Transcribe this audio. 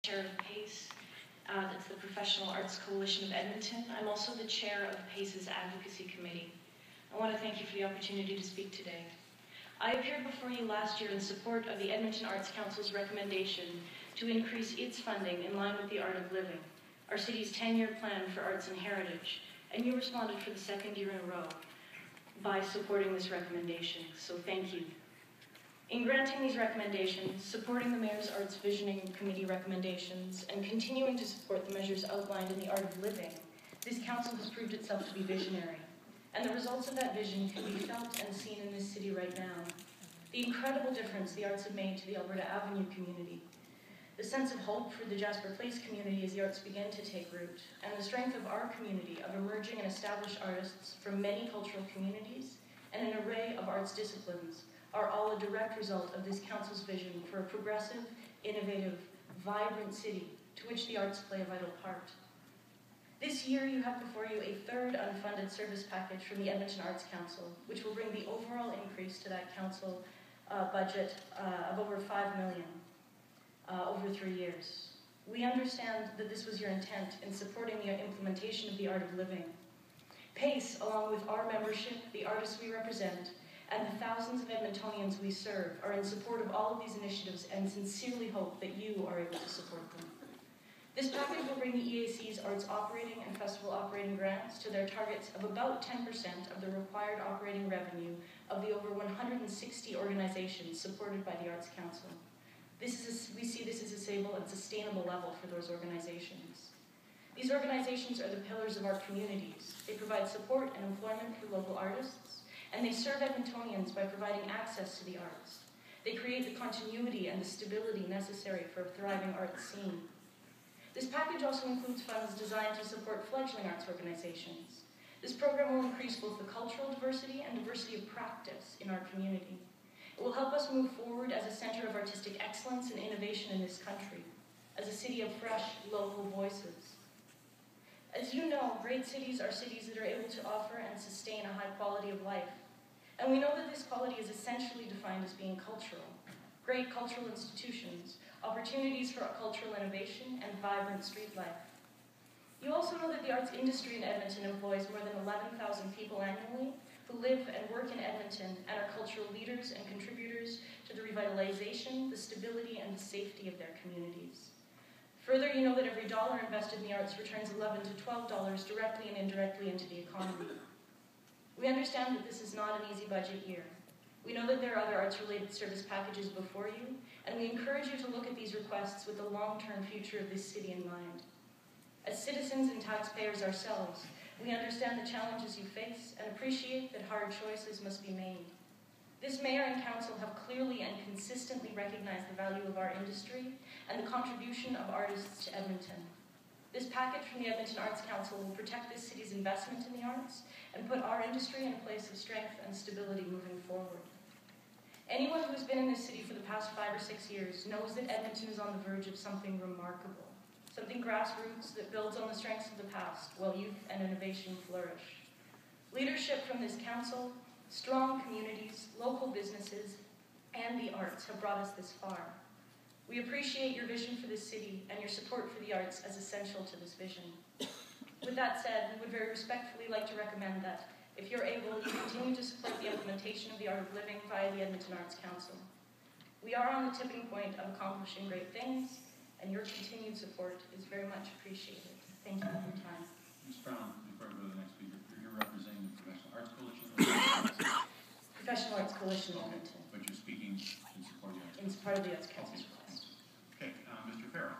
Chair of PACE, that's the Professional Arts Coalition of Edmonton. I'm also the chair of PACE's Advocacy Committee. I want to thank you for the opportunity to speak today. I appeared before you last year in support of the Edmonton Arts Council's recommendation to increase its funding in line with the Art of Living, our city's 10-year plan for arts and heritage, and you responded for the second year in a row by supporting this recommendation, so thank you. In granting these recommendations, supporting the Mayor's Arts Visioning Committee recommendations, and continuing to support the measures outlined in the Art of Living, this council has proved itself to be visionary. And the results of that vision can be felt and seen in this city right now. The incredible difference the arts have made to the Alberta Avenue community, the sense of hope for the Jasper Place community as the arts begin to take root, and the strength of our community of emerging and established artists from many cultural communities and an array of arts disciplines are all a direct result of this council's vision for a progressive, innovative, vibrant city to which the arts play a vital part. This year you have before you a third unfunded service package from the Edmonton Arts Council, which will bring the overall increase to that council budget of over $5 million over 3 years. We understand that this was your intent in supporting the implementation of the Art of Living. PACE, along with our membership, the artists we represent, and the thousands of Edmontonians we serve are in support of all of these initiatives and sincerely hope that you are able to support them. This package will bring the EAC's arts operating and festival operating grants to their targets of about 10% of the required operating revenue of the over 160 organizations supported by the Arts Council. We see this as a stable and sustainable level for those organizations. These organizations are the pillars of our communities. They provide support and employment for local artists, and they serve Edmontonians by providing access to the arts. They create the continuity and the stability necessary for a thriving arts scene. This package also includes funds designed to support fledgling arts organizations. This program will increase both the cultural diversity and diversity of practice in our community. It will help us move forward as a center of artistic excellence and innovation in this country, as a city of fresh, local voices. As you know, great cities are cities that are able to offer and sustain a high quality of life. And we know that this quality is essentially defined as being cultural. Great cultural institutions, opportunities for cultural innovation, and vibrant street life. You also know that the arts industry in Edmonton employs more than 11,000 people annually who live and work in Edmonton and are cultural leaders and contributors to the revitalization, the stability, and the safety of their communities. Further, you know that every dollar invested in the arts returns $11 to $12 directly and indirectly into the economy. We understand that this is not an easy budget year. We know that there are other arts-related service packages before you, and we encourage you to look at these requests with the long-term future of this city in mind. As citizens and taxpayers ourselves, we understand the challenges you face and appreciate that hard choices must be made. This mayor and council have clearly and consistently recognized the value of our industry and the contribution of artists to Edmonton. This package from the Edmonton Arts Council will protect this city's investment in the arts and put our industry in a place of strength and stability moving forward. Anyone who has been in this city for the past 5 or 6 years knows that Edmonton is on the verge of something remarkable, something grassroots that builds on the strengths of the past while youth and innovation flourish. Leadership from this council, strong communities, local businesses, and the arts have brought us this far. We appreciate your vision for this city and your support for the arts as essential to this vision. With that said, we would very respectfully like to recommend that, if you're able, you continue to support the implementation of the Art of Living via the Edmonton Arts Council. We are on the tipping point of accomplishing great things, and your continued support is very much appreciated. Thank you for your time. Ms. Brown, before I go to the next speaker, you're representing the Professional Arts Coalition? Professional Arts Coalition of Edmonton. But you're speaking in support of the Arts Council? In support of the Arts Council. Okay, Mr. Farrell.